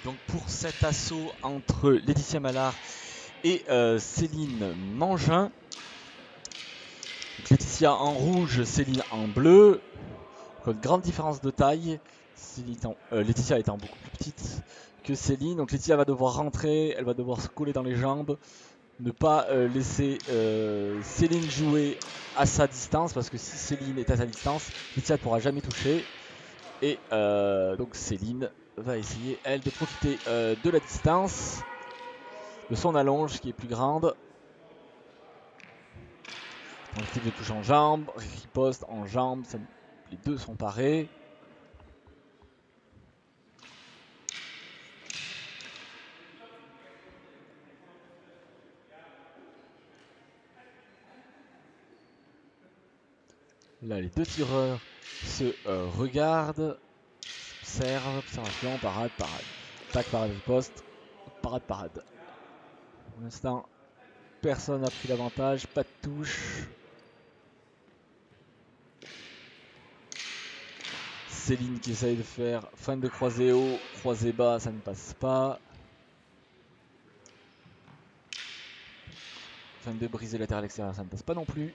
donc pour cet assaut entre Laetitia Mallard et Céline Mangin. Donc, Laetitia en rouge, Céline en bleu. Donc, une grande différence de taille. Laetitia étant beaucoup plus petite que Céline. Donc Laetitia va devoir rentrer, elle va devoir se coller dans les jambes. Ne pas laisser Céline jouer à sa distance, parce que si Céline est à sa distance, Laetitia ne pourra jamais toucher. Et donc Céline va essayer, elle, de profiter de la distance, de son allonge qui est plus grande. Tentative de touche en jambe, riposte en jambe, les deux sont parés. Là, les deux tireurs se regardent, observent, observation, parade, parade. Tac, parade, riposte, parade, parade. Pour l'instant, personne n'a pris l'avantage, pas de touche. Céline qui essaye de faire fin de croisé haut, croisé bas, ça ne passe pas. Fin de briser latéral extérieur, ça ne passe pas non plus.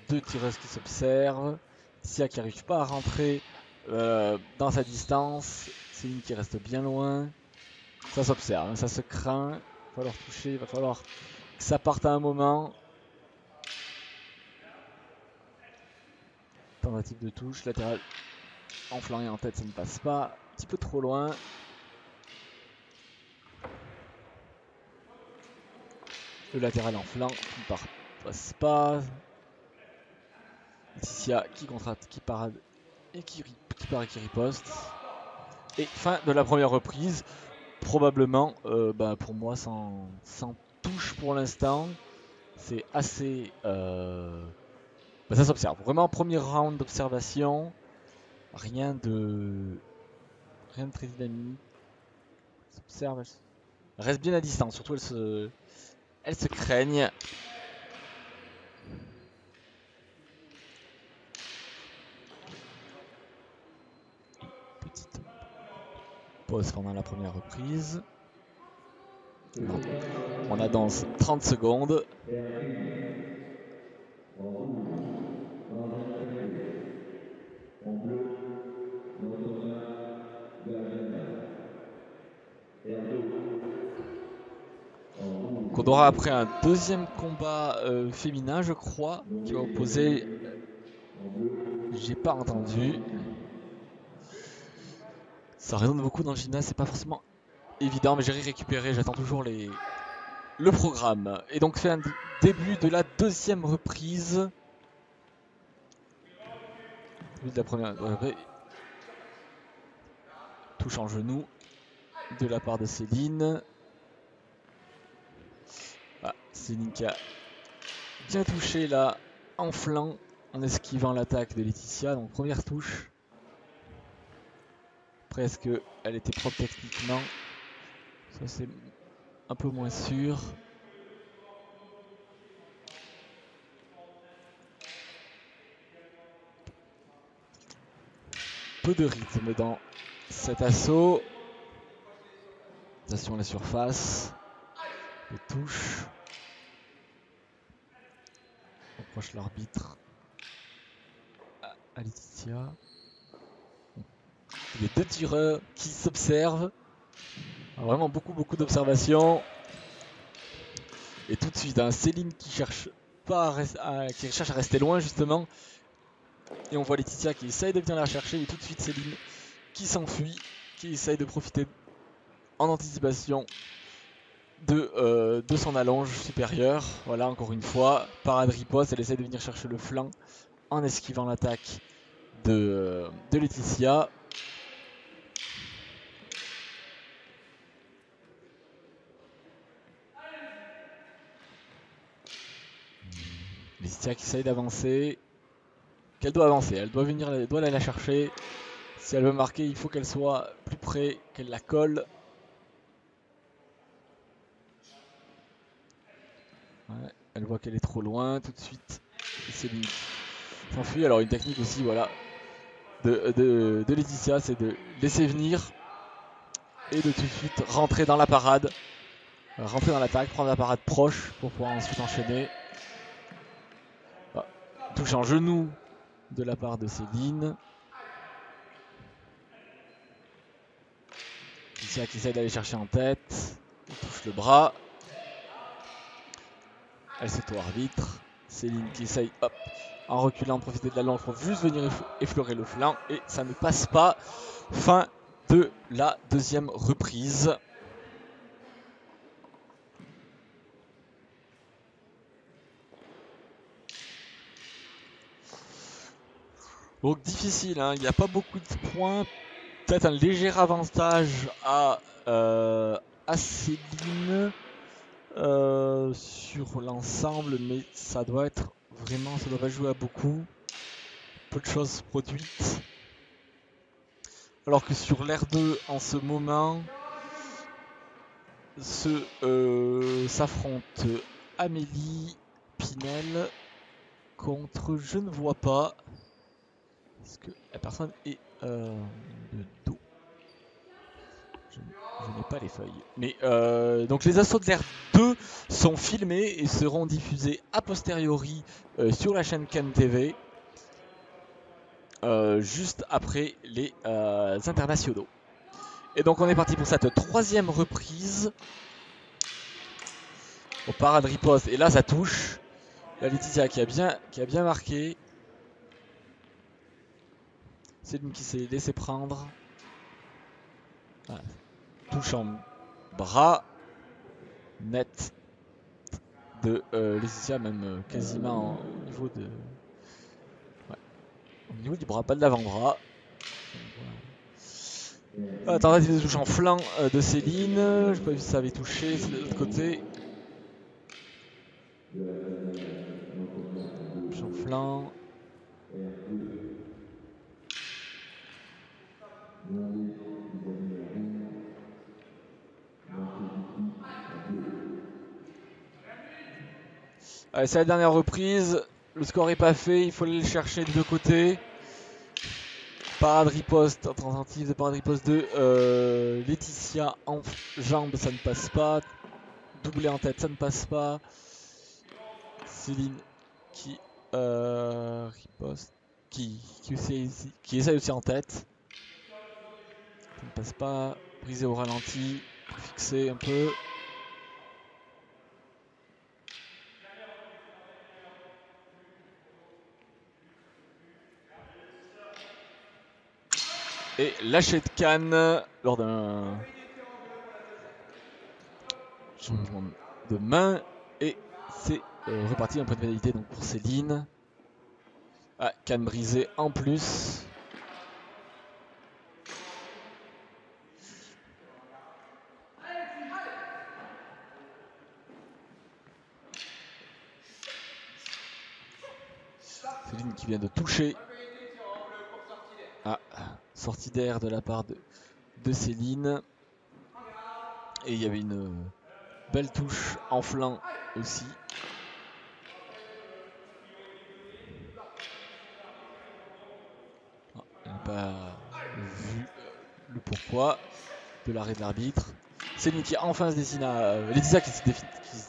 Deux tireuses qui s'observent. Tia qui n'arrive pas à rentrer dans sa distance. Céline qui reste bien loin. Ça s'observe, hein, ça se craint. Il va falloir toucher, il va falloir que ça parte à un moment. Tentative de touche, latéral en flanc et en tête, ça ne passe pas. Un petit peu trop loin. Le latéral en flanc qui ne passe pas. Laetitia qui contre-attaque, qui parade et qui riposte. Et fin de la première reprise. Probablement, pour moi, sans touche pour l'instant. C'est assez... ça s'observe. Vraiment, premier round d'observation. Rien de très dynamique. S'observe. Elle reste bien à distance. Surtout, elles se craignent. Petite pause pendant la première reprise. Non. On avance 30 secondes. Donc on aura après un deuxième combat féminin, je crois, qui va opposer. J'ai pas entendu. Ça résonne beaucoup dans le gymnase, c'est pas forcément évident, mais j'ai récupéré, j'attends toujours le programme. Et donc fait un début de la deuxième reprise. Début de la première. Touche en genou de la part de Céline. Ah, Céline qui a bien touché là en flanc en esquivant l'attaque de Laetitia. Donc première touche. Presque elle était propre techniquement. Ça c'est un peu moins sûr. Peu de rythme dans cet assaut. Attention à la surface. Les touches. On approche l'arbitre. À Laetitia. Les deux tireurs qui s'observent. Vraiment beaucoup d'observations. Et tout de suite, Céline qui cherche à rester loin justement. Et on voit Laetitia qui essaye de venir la chercher. Et tout de suite Céline qui s'enfuit, qui essaye de profiter en anticipation de son allonge supérieure. Voilà, encore une fois, parade riposte. Elle essaye de venir chercher le flanc en esquivant l'attaque de Laetitia. Laetitia qui essaye d'avancer. Qu'elle doit avancer, elle doit venir, elle doit aller la chercher. Si elle veut marquer, il faut qu'elle soit plus près, qu'elle la colle. Ouais, elle voit qu'elle est trop loin tout de suite. Céline s'enfuit. Alors une technique aussi, voilà. de Laetitia, c'est de laisser venir et de tout de suite rentrer dans la parade, rentrer dans l'attaque, prendre la parade proche pour pouvoir ensuite enchaîner. Ah, touche en genou de la part de Céline. Laetitia qui essaie d'aller chercher en tête, elle touche le bras. Elle s'auto-arbitre. Céline qui essaye, hop, en reculant, de profiter de la lance pour juste venir effleurer le flanc. Et ça ne passe pas. Fin de la deuxième reprise. Donc difficile, hein, il n'y a pas beaucoup de points. Peut-être un léger avantage à Céline sur l'ensemble, mais ça doit être vraiment, ça doit pas jouer à beaucoup. Peu de choses produites. Alors que sur l'R2 en ce moment s'affrontent Amélie Pinel contre je ne vois pas. Est-ce que la personne est de dos? Je n'ai pas les feuilles. Mais donc les assauts de l'R2 sont filmés et seront diffusés a posteriori sur la chaîne Cannes TV. Juste après les internationaux. Et donc on est parti pour cette troisième reprise. Au parade riposte. Et là ça touche. La Laetitia qui a bien marqué. Céline qui s'est laissé prendre. Voilà. Touche en bras. Net de Laetitia, même quasiment au niveau de. Ouais. Au niveau du bras, pas de l'avant-bras. Tentative de touche en flanc de Céline. Je n'ai pas vu si ça avait touché, c'est de l'autre côté. Touche en flanc. Allez, c'est la dernière reprise. Le score est pas fait, il faut aller le chercher des deux côtés. Parade riposte, tentative de parade riposte de Laetitia en jambe, ça ne passe pas. Doublé en tête, ça ne passe pas. Céline qui riposte, qui essaye aussi en tête. Ça ne passe pas. Brisé au ralenti, fixé un peu. Et lâché de canne lors d'un changement de main. Et c'est reparti un point de pénalité donc pour Céline. Ah, canne brisée en plus. Céline qui vient de toucher. Ah, sortie d'air de la part de Céline. Et il y avait une belle touche en flanc aussi. Ah, elle n'a pas vu le pourquoi de l'arrêt de l'arbitre. Céline qui enfin se dessine à Laetitia qui se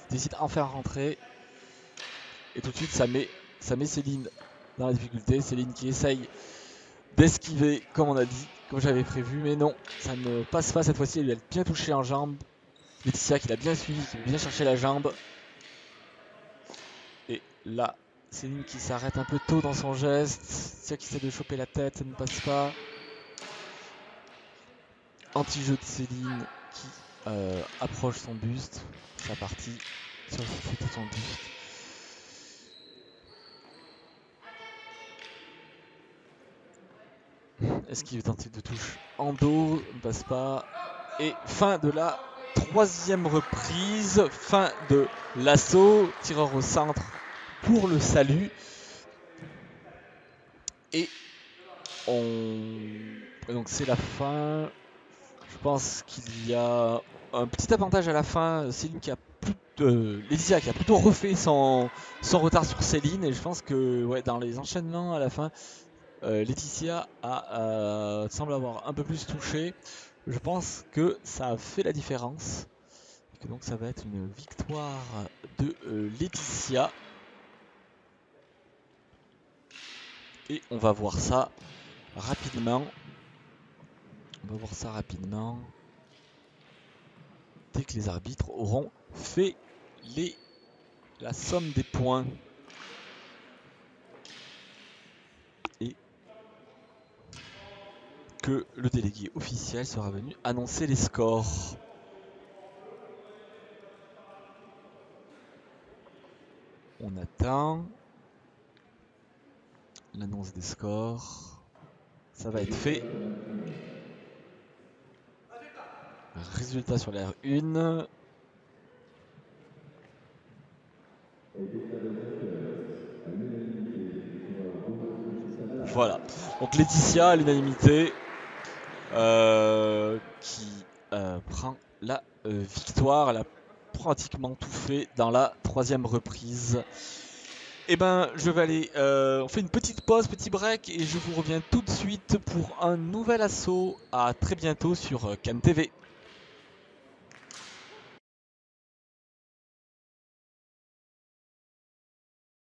décide enfin à rentrer. Et tout de suite ça met Céline dans la difficulté. Céline qui essaye d'esquiver comme on a dit, comme j'avais prévu, mais non, ça ne passe pas cette fois-ci. Elle lui a bien touché en jambe. Laetitia qui l'a bien suivi, qui veut bien chercher la jambe. Et là, Céline qui s'arrête un peu tôt dans son geste. Laetitia qui essaie de choper la tête, ça ne passe pas. Anti-jeu de Céline qui approche son buste. Sa partie sur son buste. Esquive tentative de touche en dos, ne passe pas. Et fin de la troisième reprise, fin de l'assaut, tireur au centre pour le salut. Et donc c'est la fin. Je pense qu'il y a un petit avantage à la fin. Céline qui a Laetitia qui a plutôt refait son retard sur Céline. Et je pense que ouais, dans les enchaînements à la fin, Laetitia semble avoir un peu plus touché. Je pense que ça a fait la différence. Et que donc ça va être une victoire de Laetitia. Et on va voir ça rapidement. Dès que les arbitres auront fait la somme des points. Et que le délégué officiel sera venu annoncer les scores. On attend l'annonce des scores. Ça va être fait. Résultat sur l'air 1. Voilà. Donc Laetitia à l'unanimité qui prend la victoire. Elle a pratiquement tout fait dans la 3e reprise. Et ben je vais aller, on fait une petite pause, petit break et je vous reviens tout de suite pour un nouvel assaut. À très bientôt sur CanTV.